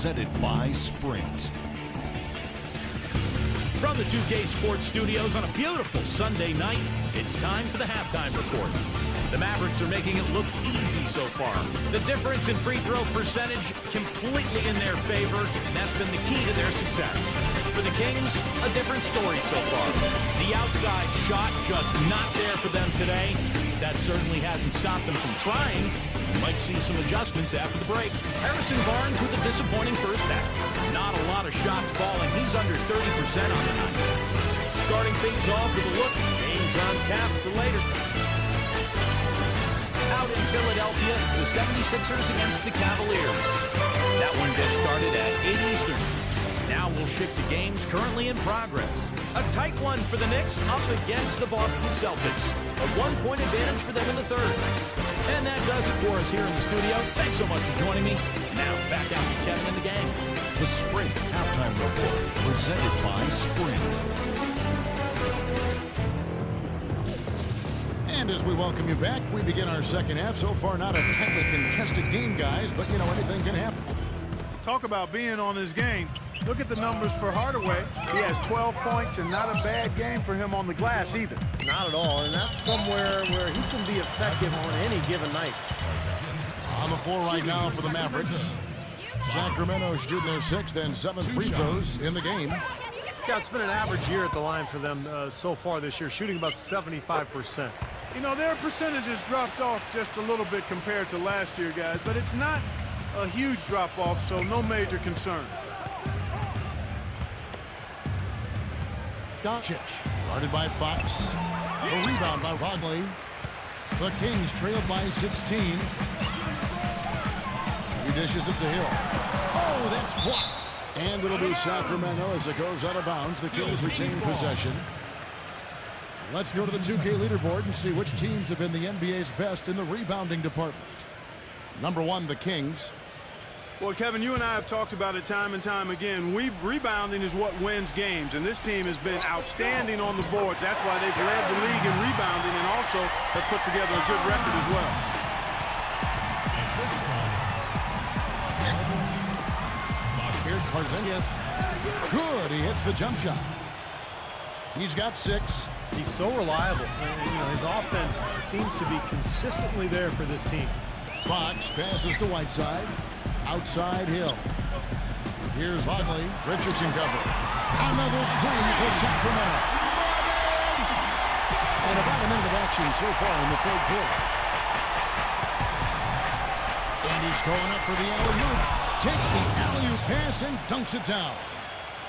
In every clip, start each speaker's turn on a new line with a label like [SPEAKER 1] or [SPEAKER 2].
[SPEAKER 1] presented by Sprint.
[SPEAKER 2] From the 2K Sports Studios on a beautiful Sunday night, it's time for the halftime report. The Mavericks are making it look easy so far. The difference in free throw percentage completely in their favor, and that's been the key to their success. For the Kings, a different story so far. The outside shot just not there for them today. That certainly hasn't stopped them from trying. We might see some adjustments after the break. Harrison Barnes with a disappointing first half. Not a lot of shots falling. He's under 30% on the night. Starting things off with a look. Games on tap for later. Out in Philadelphia, it's the 76ers against the Cavaliers. That one gets started at 8 Eastern. Now we'll shift to games currently in progress. A tight one for the Knicks up against the Boston Celtics. A one-point advantage for them in the third. And that does it for us here in the studio. Thanks so much for joining me. Now back out to Kevin and the gang.
[SPEAKER 1] The Sprint Halftime Report, presented by Sprint.
[SPEAKER 3] And as we welcome you back, we begin our second half. So far, not a tightly contested game, guys, but, you know, anything can happen.
[SPEAKER 4] Talk about being on his game. Look at the numbers for Hardaway. He has 12 points and not a bad game for him on the glass either.
[SPEAKER 5] Not at all, and that's somewhere where he can be effective on any given night.
[SPEAKER 3] On the floor right now for the Mavericks. Sacramento shooting their 6th and 7th free throws in the game.
[SPEAKER 5] Yeah, it's been an average year at the line for them so far this year, shooting about 75%.
[SPEAKER 4] You know, their percentages dropped off just a little bit compared to last year, guys, but it's not a huge drop-off, so no major concern.
[SPEAKER 3] Doncic, guarded by Fox. A rebound by Rodley. The Kings trailed by 16. He dishes it to Hill. Oh, that's blocked. And it'll be Sacramento as it goes out of bounds. The Kings retain possession. Let's go to the 2K leaderboard and see which teams have been the NBA's best in the rebounding department. Number 1, the Kings.
[SPEAKER 4] Well, Kevin, you and I have talked about it time and time again. Rebounding is what wins games, and this team has been outstanding on the boards. That's why they've led the league in rebounding and also have put together a good record as well.
[SPEAKER 3] Here's Porzingis. Good, he hits the jump shot. He's got 6.
[SPEAKER 5] He's so reliable. And, you know, his offense seems to be consistently there for this team.
[SPEAKER 3] Fox passes to Whiteside. Outside Hill. Here's Rodley. Richardson cover. Another three for Sacramento. And about a minute of action so far in the third quarter. And he's going up for the alley-oop. Takes the alley-oop pass and dunks it down.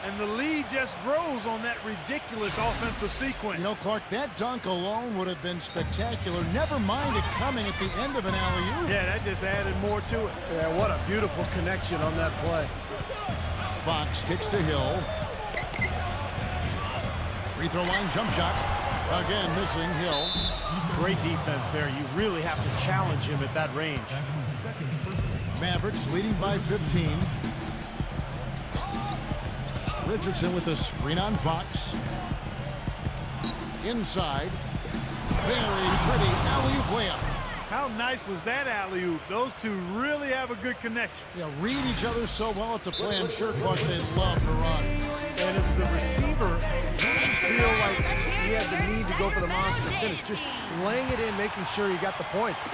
[SPEAKER 4] And the lead just grows on that ridiculous offensive sequence.
[SPEAKER 3] You know, Clark, that dunk alone would have been spectacular. Never mind it coming at the end of an alley-oop.
[SPEAKER 4] Yeah, that just added more to it.
[SPEAKER 5] Yeah, what a beautiful connection on that play.
[SPEAKER 3] Fox kicks to Hill. Free throw line jump shot. Again, missing Hill.
[SPEAKER 5] Great defense there. You really have to challenge him at that range.
[SPEAKER 3] Mavericks leading by 15. Richardson with a screen on Fox. Inside. Very pretty alley-oop layup.
[SPEAKER 4] How nice was that alley-oop? Those two really have a good connection.
[SPEAKER 3] Yeah, read each other so well. It's a play I'm sure Clark they'd love to run.
[SPEAKER 5] And as the receiver, you feel like he had the need to go for the monster finish. Just laying it in, making sure you got the points.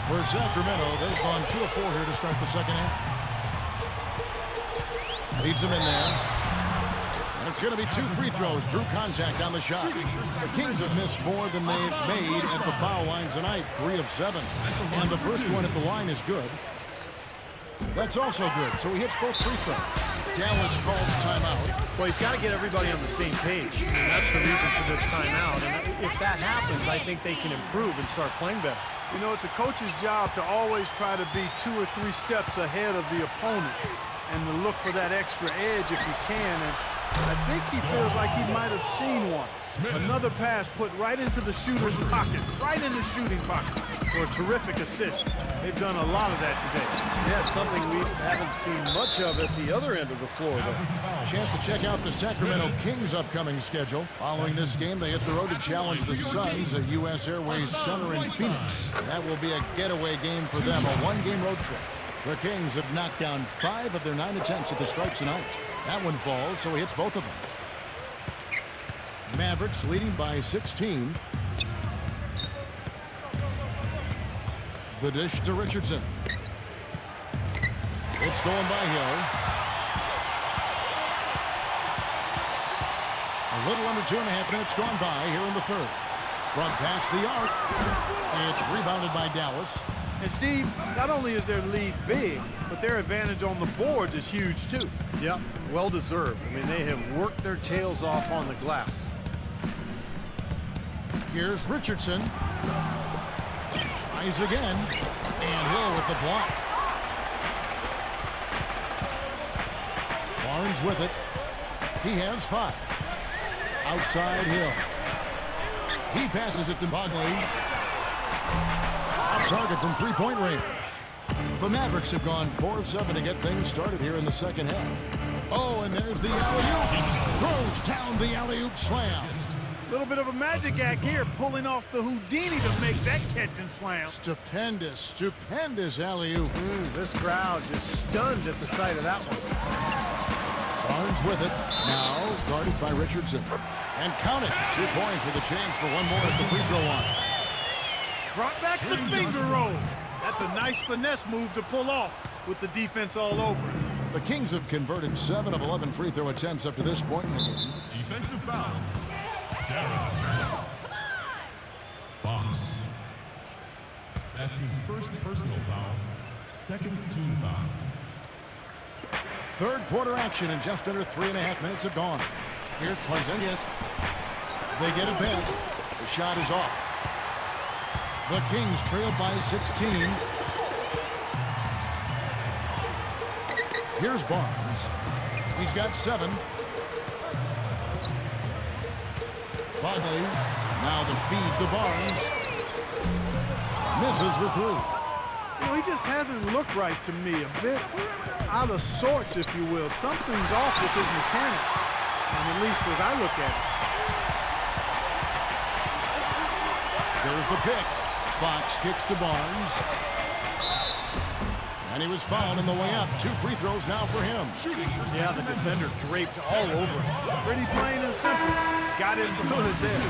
[SPEAKER 3] For Sacramento, they've gone 2 of 4 here to start the second half. Leads them in there. And it's going to be 2 free throws. Drew contact on the shot. The Kings have missed more than they've made at the foul line tonight. 3 of 7. And the first one at the line is good. That's also good. So he hits both free throws. Dallas calls timeout.
[SPEAKER 5] Well, he's got to get everybody on the same page. I mean, that's the reason for this timeout. And if that happens, I think they can improve and start playing better.
[SPEAKER 4] You know, it's a coach's job to always try to be 2 or 3 steps ahead of the opponent and to look for that extra edge if you can. And I think he feels like he might have seen one. Another pass put right into the shooter's pocket, right in the shooting pocket for a terrific assist. They've done a lot of that today.
[SPEAKER 5] Yeah, it's something we haven't seen much of at the other end of the floor, though.
[SPEAKER 3] Chance to check out the Sacramento Kings' upcoming schedule. Following this game, they hit the road to challenge the Suns at U.S. Airways Center in Phoenix. That will be a getaway game for them, a 1-game road trip. The Kings have knocked down 5 of their 9 attempts at the stripe tonight. That one falls, so he hits both of them. Mavericks leading by 16. The dish to Richardson. It's stolen by Hill. A little under 2.5 minutes gone by here in the third. From past the arc. It's rebounded by Dallas.
[SPEAKER 4] And Steve, not only is their lead big, but their advantage on the boards is huge too.
[SPEAKER 5] Yep, well deserved. I mean, they have worked their tails off on the glass.
[SPEAKER 3] Here's Richardson. Tries again. And Hill with the block. Barnes with it. He has 5. Outside Hill. He passes it to Bagley. Off target from 3-point range. The Mavericks have gone 4 of 7 to get things started here in the second half. Oh, and there's the alley-oop. Throws down the alley-oop slam.
[SPEAKER 4] A little bit of a magic act here, pulling off the Houdini to make that catch and slam.
[SPEAKER 3] Stupendous, stupendous alley-oop.
[SPEAKER 5] This crowd just stunned at the sight of that one.
[SPEAKER 3] Barnes with it. Now guarded by Richardson. And count it. 2 points with a chance for one more at the free throw line.
[SPEAKER 4] Brought back the finger roll. That's a nice finesse move to pull off with the defense all over it.
[SPEAKER 3] The Kings have converted 7 of 11 free throw attempts up to this point in the game.
[SPEAKER 1] Defensive foul. Darren Fox. That's his first personal foul. Second team foul.
[SPEAKER 3] Third quarter action in just under 3.5 minutes have gone. Here's Porzingis. They get it back. The shot is off. The Kings trail by 16. Here's Barnes. He's got 7. Bagley. Now the feed to Barnes. Misses the 3.
[SPEAKER 4] You know, he just hasn't looked right to me. A bit out of sorts, if you will. Something's off with his mechanics, at least as I look at it.
[SPEAKER 3] There's the pick. Fox kicks to Barnes. And he was fouled on the way up. 2 free throws now for him.
[SPEAKER 5] Yeah, the defender draped all over him.
[SPEAKER 4] Pretty plain and simple. Got it good there.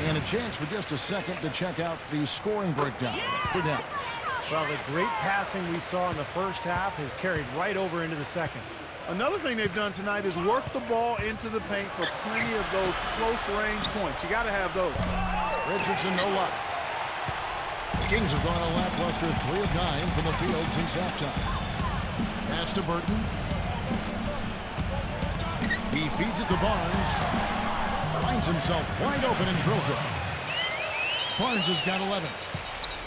[SPEAKER 3] And a chance for just a second to check out the scoring breakdown for Dallas.
[SPEAKER 5] Well, the great passing we saw in the first half has carried right over into the second.
[SPEAKER 4] Another thing they've done tonight is work the ball into the paint for plenty of those close-range points. You got to have those.
[SPEAKER 3] Richardson, no luck. The Kings have gone a lackluster 3 of 9 from the field since halftime. Pass to Burton. He feeds it to Barnes. Finds himself wide open and drills it. Barnes has got 11.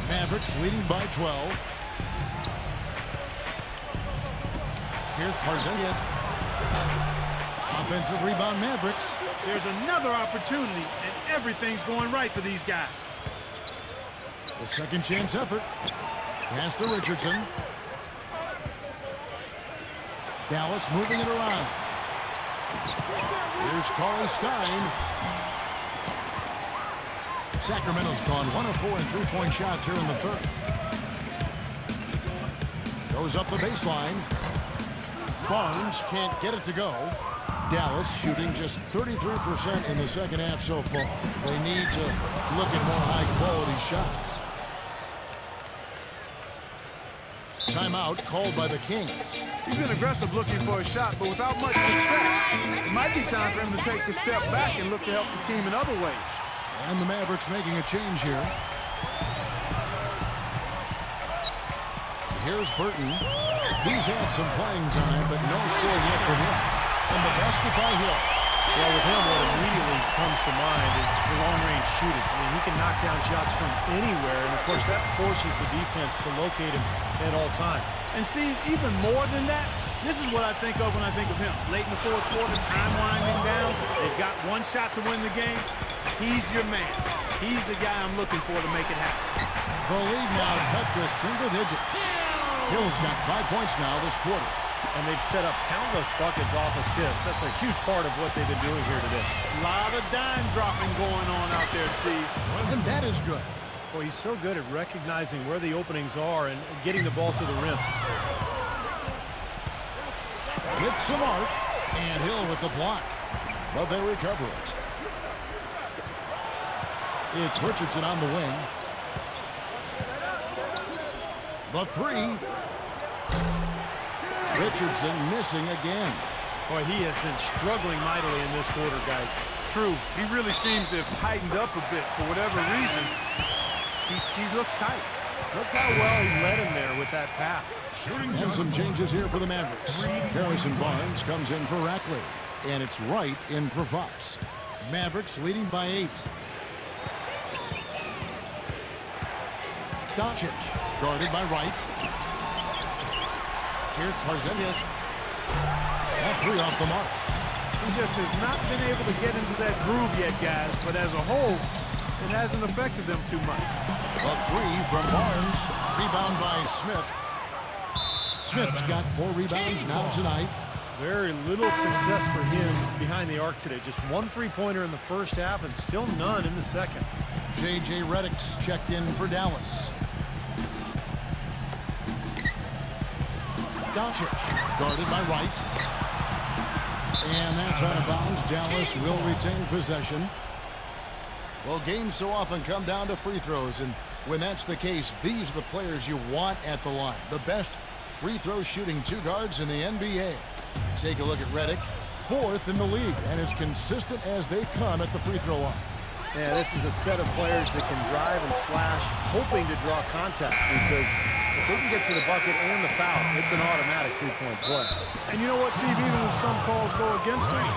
[SPEAKER 3] Mavericks leading by 12. Here's Porzingis. Offensive rebound, Mavericks.
[SPEAKER 4] There's another opportunity, and everything's going right for these guys.
[SPEAKER 3] The second chance effort. Pass to Richardson. Dallas moving it around. Here's Corey Stein. Sacramento's gone 1 of 4 in 3-point shots here in the third. Goes up the baseline. Barnes can't get it to go. Dallas shooting just 33% in the second half so far. They need to look at more high-quality shots. Timeout called by the Kings.
[SPEAKER 4] He's been aggressive looking for a shot, but without much success. It might be time for him to take the step back and look to help the team in other ways.
[SPEAKER 3] And the Mavericks making a change here. Here's Burton. He's had some playing time, but no score yet from him. And the basket by Hill.
[SPEAKER 5] Well, with him, what immediately comes to mind is the long-range shooting. I mean, he can knock down shots from anywhere, and of course that forces the defense to locate him at all times.
[SPEAKER 4] And Steve, even more than that, this is what I think of when I think of him. Late in the fourth quarter, time winding down. They've got one shot to win the game. He's your man. He's the guy I'm looking for to make it happen.
[SPEAKER 3] The lead now cut to single digits. Hill's got 5 points now this quarter.
[SPEAKER 5] And they've set up countless buckets off assists. That's a huge part of what they've been doing here today.
[SPEAKER 4] A lot of dime dropping going on out there, Steve.
[SPEAKER 3] And that is good.
[SPEAKER 5] Well, he's so good at recognizing where the openings are and getting the ball to the rim.
[SPEAKER 3] hits the mark, and Hill with the block. But they recover it. It's Richardson on the wing. The three. Richardson missing again.
[SPEAKER 5] Boy, he has been struggling mightily in this quarter, guys.
[SPEAKER 4] True. He really seems to have tightened up a bit for whatever reason. He looks tight.
[SPEAKER 5] Look how well he led him there with that pass.
[SPEAKER 3] And some changes here for the Mavericks. Harrison Barnes comes in for Rackley. And it's Wright in for Fox. Mavericks leading by 8. Doncic guarded by Wright. Here's Tarzanias. That 3 off the mark.
[SPEAKER 4] He just has not been able to get into that groove yet, guys. But as a whole, it hasn't affected them too much.
[SPEAKER 3] A 3 from Barnes. Rebound by Smith. Smith's got 4 rebounds now tonight.
[SPEAKER 5] Very little success for him behind the arc today. Just 1 3-pointer in the first half and still none in the second.
[SPEAKER 3] J.J. Redick's checked in for Dallas. Doncic guarded by Wright. And that's out of bounds. Dallas will retain possession. Well, games so often come down to free throws, and when that's the case, these are the players you want at the line. The best free throw shooting 2 guards in the NBA. Take a look at Redick, 4th in the league, and as consistent as they come at the free throw line.
[SPEAKER 5] Yeah, this is a set of players that can drive and slash, hoping to draw contact, because if they can get to the bucket and the foul, it's an automatic 3-point play.
[SPEAKER 4] And you know what, Steve? Even if some calls go against them,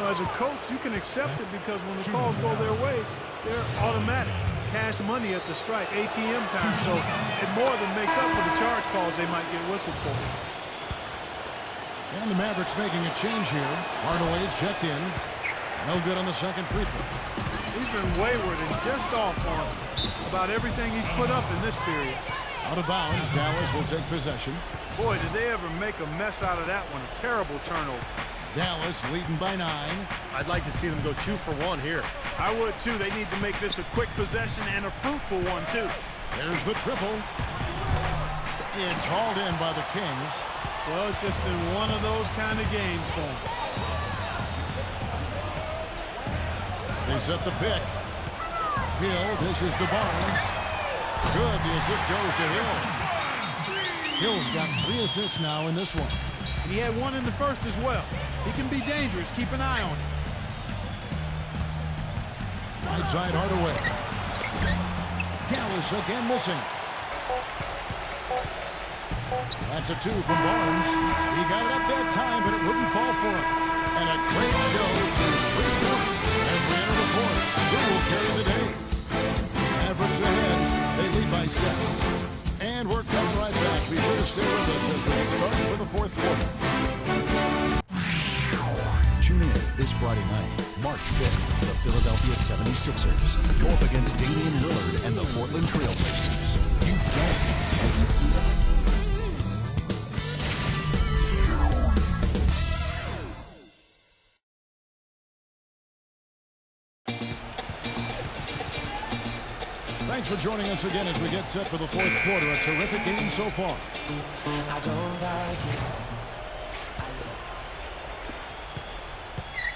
[SPEAKER 4] as a coach, you can accept it because when the calls go their way, they're automatic. Cash money at the strike, ATM time. So it more than makes up for the charge calls they might get whistled for.
[SPEAKER 3] And the Mavericks making a change here. Hardaway's checked in. No good on the second free throw.
[SPEAKER 4] He's been wayward and just off on about everything he's put up in this period.
[SPEAKER 3] Out of bounds, Dallas will take possession.
[SPEAKER 4] Boy, did they ever make a mess out of that one. A terrible turnover.
[SPEAKER 3] Dallas leading by 9.
[SPEAKER 5] I'd like to see them go 2 for 1 here.
[SPEAKER 4] I would, too. They need to make this a quick possession and a fruitful one, too.
[SPEAKER 3] There's the triple. It's hauled in by the Kings.
[SPEAKER 4] Well, it's just been one of those kind of games for them.
[SPEAKER 3] They set the pick. Hill dishes to Barnes. Good. The assist goes to Hill. Hill's got 3 assists now in this one.
[SPEAKER 4] And he had 1 in the first as well. He can be dangerous. Keep an eye on him.
[SPEAKER 3] Right side Hardaway. Dallas again missing. That's a 2 from Barnes. He got it up that time, but it wouldn't fall for him. And a great show through 3 quarters as we enter the 4th. Who will carry the day? Mavericks ahead. They lead by 6. And we're coming right back. Be sure to stay with us as we get started for the 4th quarter.
[SPEAKER 6] Tune in this Friday night, March 5th. The Philadelphia 76ers go up against Damian Lillard and the Portland Trail Blazers. You don't want to miss it.
[SPEAKER 3] Thanks for joining us again as we get set for the 4th quarter. A terrific game so far.
[SPEAKER 7] I don't like it.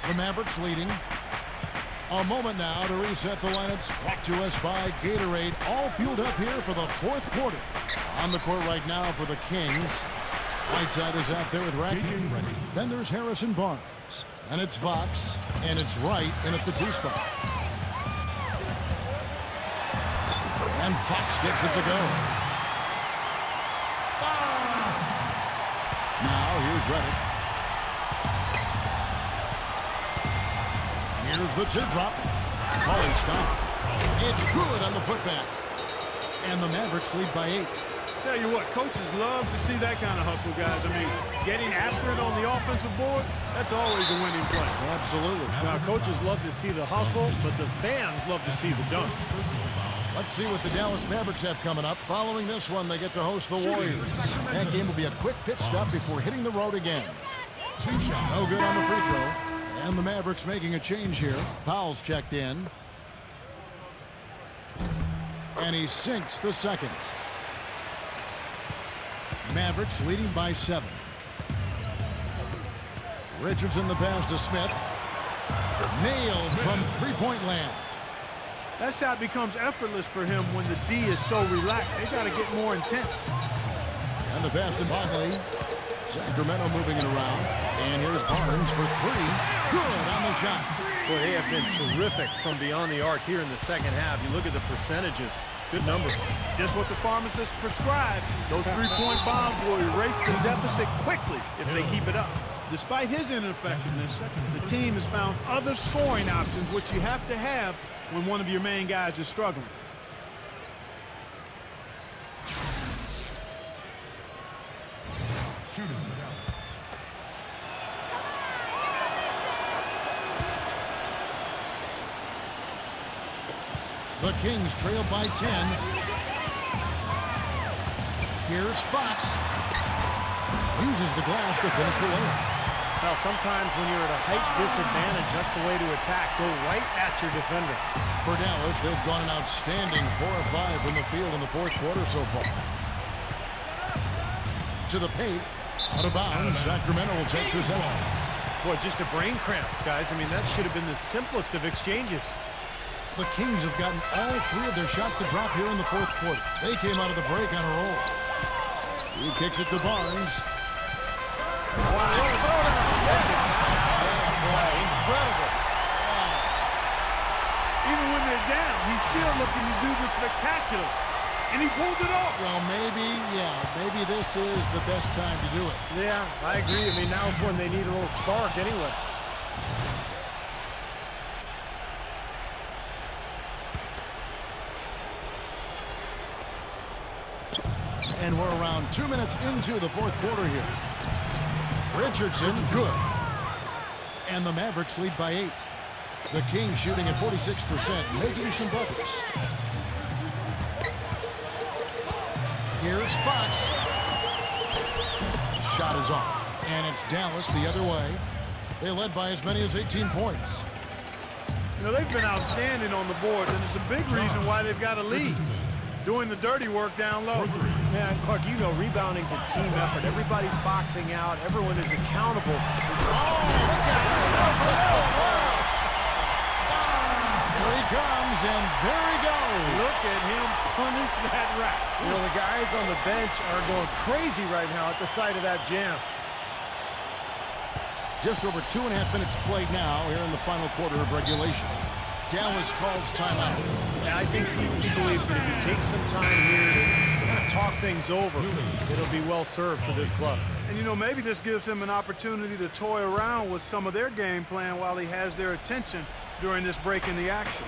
[SPEAKER 3] The Mavericks leading. A moment now to reset the lineups. Brought to us by Gatorade. All fueled up here for the 4th quarter. On the court right now for the Kings. Whiteside is out there with Rackley. Then there's Harrison Barnes. And it's Fox. And it's Wright in at the 2 spot. And Fox gets it to go. Fox! Now here's Redick. Here's the teardrop. Calling stop. It's good on the putback. And the Mavericks lead by 8.
[SPEAKER 4] Tell you what, coaches love to see that kind of hustle, guys. I mean, getting after it on the offensive board, that's always a winning play.
[SPEAKER 3] Absolutely.
[SPEAKER 5] Now, coaches love to see the hustle, but the fans love to see the dunk.
[SPEAKER 3] Let's see what the Dallas Mavericks have coming up. Following this one, they get to host the Warriors. That game will be a quick pit stop before hitting the road again. No good on the free throw. And the Mavericks making a change here. Powell's checked in. And he sinks the second. Mavericks leading by 7. Richardson the pass to Smith. Nailed from three-point land.
[SPEAKER 4] That shot becomes effortless for him when the D is so relaxed. They got to get more intense.
[SPEAKER 3] And the pass to Bagley. Sacramento moving it around. And here's Barnes for three. Good on the shot.
[SPEAKER 5] Boy, they have been terrific from beyond the arc here in the second half. You look at the percentages. Good numbers.
[SPEAKER 4] Just what the pharmacist prescribed. Those three-point bombs will erase the deficit quickly if they keep it up. Despite his ineffectiveness, the team has found other scoring options, which you have to have when one of your main guys is struggling.
[SPEAKER 1] Shooting.
[SPEAKER 3] The Kings trail by 10. Here's Fox. Uses the glass to finish the layup.
[SPEAKER 5] Well, sometimes when you're at a height disadvantage, that's the way to attack. Go right at your defender.
[SPEAKER 3] For Dallas, they've gone an outstanding 4 of 5 from the field in the fourth quarter so far. To the paint. Out of bounds. Sacramento will take possession.
[SPEAKER 5] Boy, just a brain cramp, guys. I mean, that should have been the simplest of exchanges.
[SPEAKER 3] The Kings have gotten all three of their shots to drop here in the fourth quarter. They came out of the break on a roll. He kicks it to Barnes.
[SPEAKER 5] Incredible.
[SPEAKER 4] Even when they're down, he's still looking to do the spectacular. And he pulled it off.
[SPEAKER 3] Well, maybe this is the best time to do it.
[SPEAKER 5] Yeah, I agree. I mean, now's when they need a little spark anyway.
[SPEAKER 3] And we're around 2 minutes into the fourth quarter here. Richardson, good. And the Mavericks lead by 8. The Kings shooting at 46%, making some buckets. Here's Fox. Shot is off. And it's Dallas the other way. They led by as many as 18 points.
[SPEAKER 4] You know, they've been outstanding on the boards, and it's a big reason why they've got a lead. Doing the dirty work down low.
[SPEAKER 5] Yeah, and Clark, you know rebounding's a team effort. Everybody's boxing out. Everyone is accountable.
[SPEAKER 3] Here he comes, and there he goes.
[SPEAKER 4] Look at him punish that rack.
[SPEAKER 5] You know, the guys on the bench are going crazy right now at the sight of that jam.
[SPEAKER 3] Just over 2.5 minutes played now here in the final quarter of regulation. Dallas calls timeout.
[SPEAKER 5] Yeah, I think he believes that if he takes some time here to kind of talk things over, it'll be well served for this club.
[SPEAKER 4] And, you know, maybe this gives him an opportunity to toy around with some of their game plan while he has their attention during this break in the action.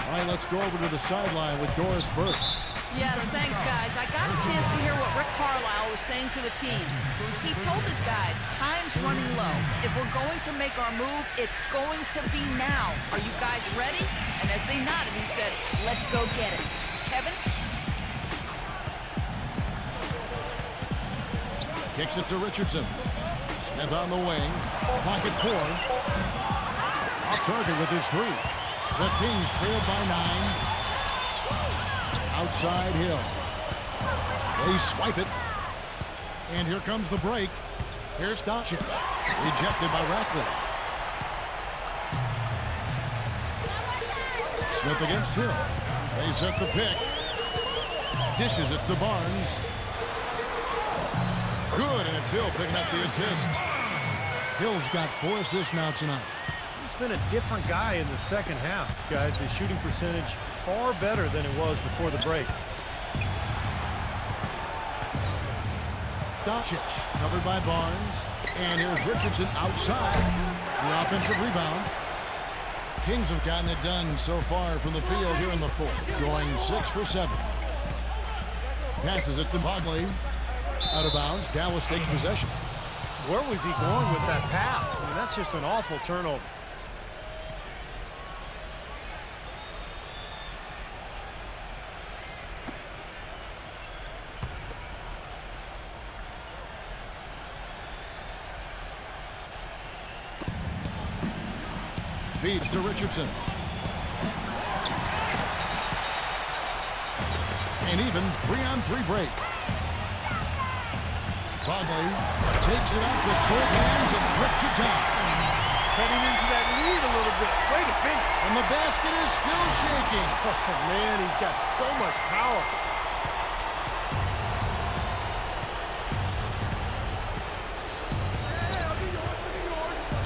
[SPEAKER 3] All right, let's go over to the sideline with Doris Burke.
[SPEAKER 8] Yes, thanks, guys. I got a chance to hear what Rick Carlisle was saying to the team. He told his guys, time's running low. If we're going to make our move, it's going to be now. Are you guys ready? And as they nodded, he said, let's go get it. Kevin?
[SPEAKER 3] Kicks it to Richardson. Smith on the wing. Pocket 4. Off target with his 3. The Kings trail by 9. Outside Hill. They swipe it. And here comes the break. Here's Doncic. Rejected by Ratcliffe. Smith against Hill. They set the pick. Dishes it to Barnes. Good, and it's Hill picking up the assist. Hill's got 4 assists now tonight.
[SPEAKER 5] He's been a different guy in the second half, guys. His shooting percentage far better than it was before the break.
[SPEAKER 3] Doncic covered by Barnes. And here's Richardson outside. The offensive rebound. Kings have gotten it done so far from the field here in the fourth, going 6 for 7. Passes it to Bagley. Out of bounds. Dallas takes possession.
[SPEAKER 5] Where was he going with that pass? I mean, that's just an awful turnover.
[SPEAKER 3] Feeds to Richardson. An even 3-on-3 break. Bagley takes it up with both hands and rips it down.
[SPEAKER 4] Cutting into that lead a little bit. Way to finish.
[SPEAKER 3] And the basket is still shaking.
[SPEAKER 5] Oh, man, he's got so much power.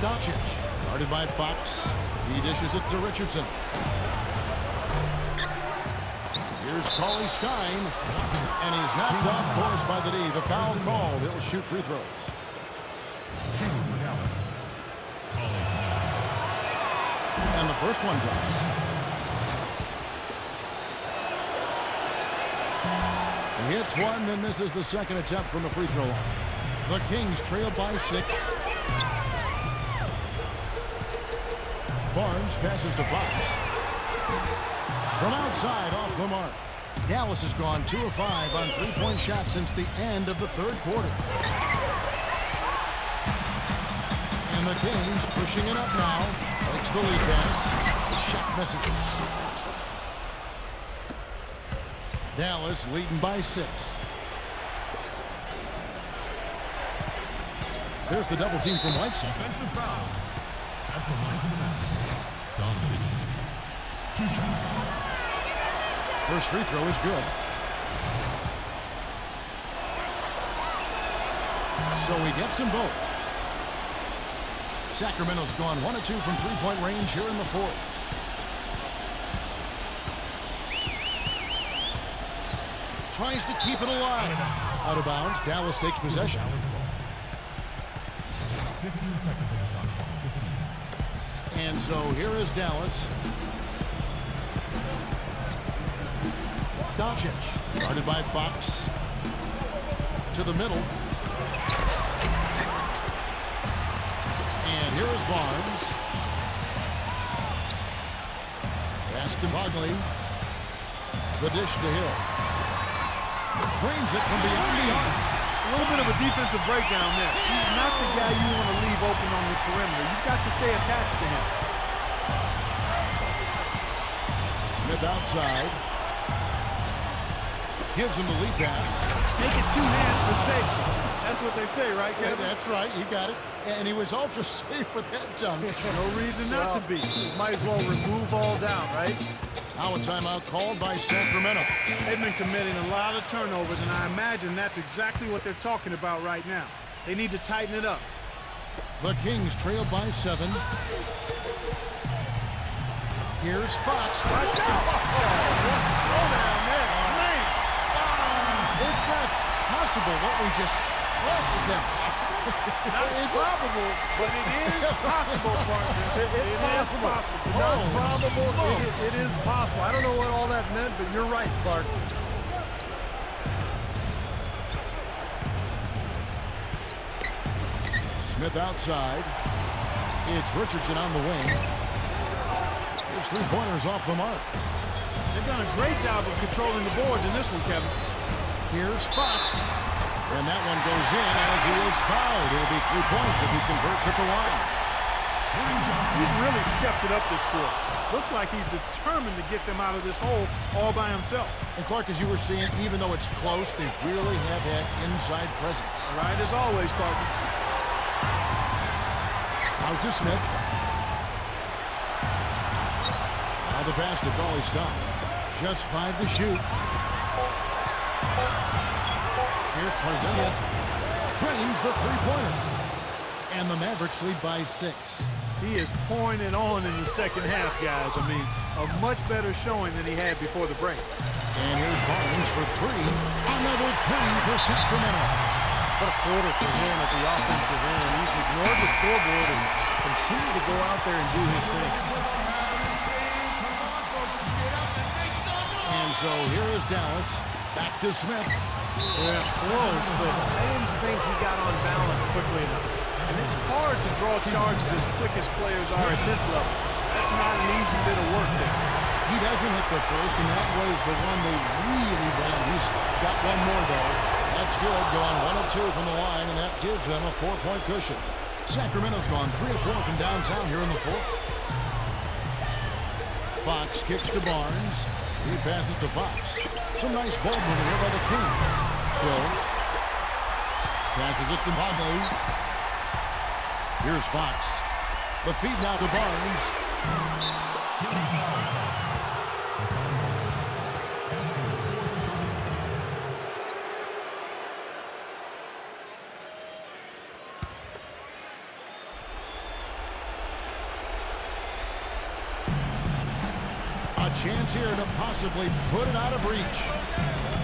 [SPEAKER 3] Doncic, guarded by Fox. He dishes it to Richardson. Here's Cauley Stein, and he's knocked off course by the D. The foul called. He'll shoot free throws.
[SPEAKER 1] Shooting for Dallas. Cauley Stein.
[SPEAKER 3] And the first one drops. He hits one, then misses the second attempt from the free throw line. The Kings trail by 6. Barnes passes to Fox. From outside, off the mark. Dallas has gone 2 of 5 on three-point shots since the end of the third quarter. And the Kings pushing it up now. Makes the lead pass. The shot misses. Dallas leading by 6. There's the double team from Whiteside.
[SPEAKER 1] Offensive foul. At the line for the match. Doncic. 2 shots.
[SPEAKER 3] First free throw is good. So he gets them both. Sacramento's gone 1 of 2 from three-point range here in the fourth. Tries to keep it alive. Out of bounds. Dallas takes possession.
[SPEAKER 1] 15 seconds on the shot clock. 15.
[SPEAKER 3] And so here is Dallas. Doncic, guarded by Fox. To the middle. And here is Barnes. Pass to Bagley. The dish to Hill. Trains it from beyond the arc.
[SPEAKER 4] A little bit of a defensive breakdown there. He's not the guy you want to leave open on the perimeter. You've got to stay attached to him.
[SPEAKER 3] Smith outside. Gives him the lead pass.
[SPEAKER 4] Make it 2 hands for safety. That's what they say, right, Kevin?
[SPEAKER 3] Yeah, that's right. You got it. And he was ultra safe with that dunk.
[SPEAKER 4] No reason not to be.
[SPEAKER 5] Might as well remove all doubt, right?
[SPEAKER 3] Now a timeout called by Sacramento.
[SPEAKER 4] They've been committing a lot of turnovers, and I imagine that's exactly what they're talking about right now. They need to tighten it up.
[SPEAKER 3] The Kings trail by 7. Here's Fox. Right down. Oh, man. It's not possible what we just... What is that possible?
[SPEAKER 4] Not probable, but it is possible, partner.
[SPEAKER 5] It's possible. Not probable. It is possible. I don't know what all that meant, but you're right, Clark.
[SPEAKER 3] Smith outside. It's Richardson on the wing. His three-pointers off the mark.
[SPEAKER 4] They've done a great job of controlling the boards in this one, Kevin.
[SPEAKER 3] Here's Fox. And that one goes in as he is fouled. It'll be 3 points if he converts at the line.
[SPEAKER 4] He's really stepped it up this quarter. Looks like he's determined to get them out of this hole all by himself.
[SPEAKER 3] And Clark, as you were saying, even though it's close, they really have had inside presence.
[SPEAKER 4] Right as always, Parker.
[SPEAKER 3] Out to Smith. Now the pass to Cauley Stein. Just 5 to shoot. Here's Tarzanias. Trains the three-pointers. And the Mavericks lead by 6.
[SPEAKER 4] He is pouring it on in the second half, guys. I mean, a much better showing than he had before the break.
[SPEAKER 3] And here's Barnes for 3. Another 3 for Sacramento.
[SPEAKER 5] What a quarter for him at the offensive end. He's ignored the scoreboard and continued to go out there and do his thing.
[SPEAKER 3] And so here is Dallas. Back to Smith.
[SPEAKER 5] Yeah, close, but I didn't think he got on balance quickly enough.
[SPEAKER 4] And it's hard to draw charges as quick as players are at this level. That's not an easy bit of work there.
[SPEAKER 3] He doesn't hit the first, and that was the one they really wanted. He's got one more, though. That's good. Going 1 of 2 from the line, and that gives them a 4-point cushion. Sacramento's gone 3 of 4 from downtown here in the fourth. Fox kicks to Barnes. He passes to Fox. Some nice ball moving here by the Kings. Hill. Passes it to Babu. Here's Fox. The feed now to Barnes.
[SPEAKER 1] Kings foul call. Assignment. That's his fourth personal.
[SPEAKER 3] A chance here to possibly put it out of reach.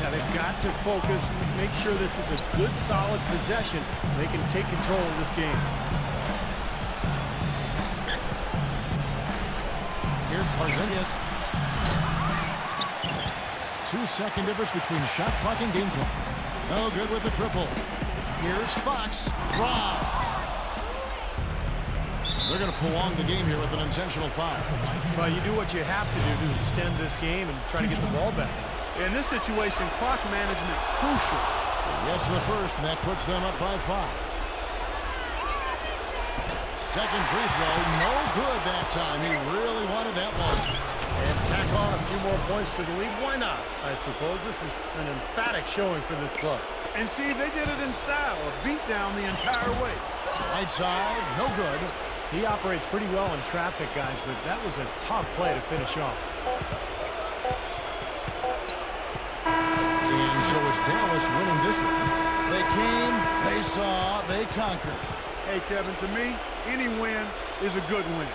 [SPEAKER 5] Now they've got to focus, make sure this is a good, solid possession. They can take control of this game.
[SPEAKER 3] Here's Tarzanias. 2-second difference between shot clock and game clock. No good with the triple. Here's Fox. Rob. They're going to prolong the game here with an intentional foul.
[SPEAKER 5] Well, you do what you have to do to extend this game and try to get the ball back.
[SPEAKER 4] In this situation, clock management crucial.
[SPEAKER 3] Gets the first, and that puts them up by 5. Second free throw, no good that time. He really wanted that one.
[SPEAKER 5] And tack on a few more points to the lead. Why not? I suppose this is an emphatic showing for this club.
[SPEAKER 4] And, Steve, they did it in style, a beat down the entire way.
[SPEAKER 3] Right side, no good.
[SPEAKER 5] He operates pretty well in traffic, guys, but that was a tough play to finish off.
[SPEAKER 3] And so it's Dallas winning this one. They came, they saw, they conquered.
[SPEAKER 4] Hey, Kevin, to me, any win is a good win.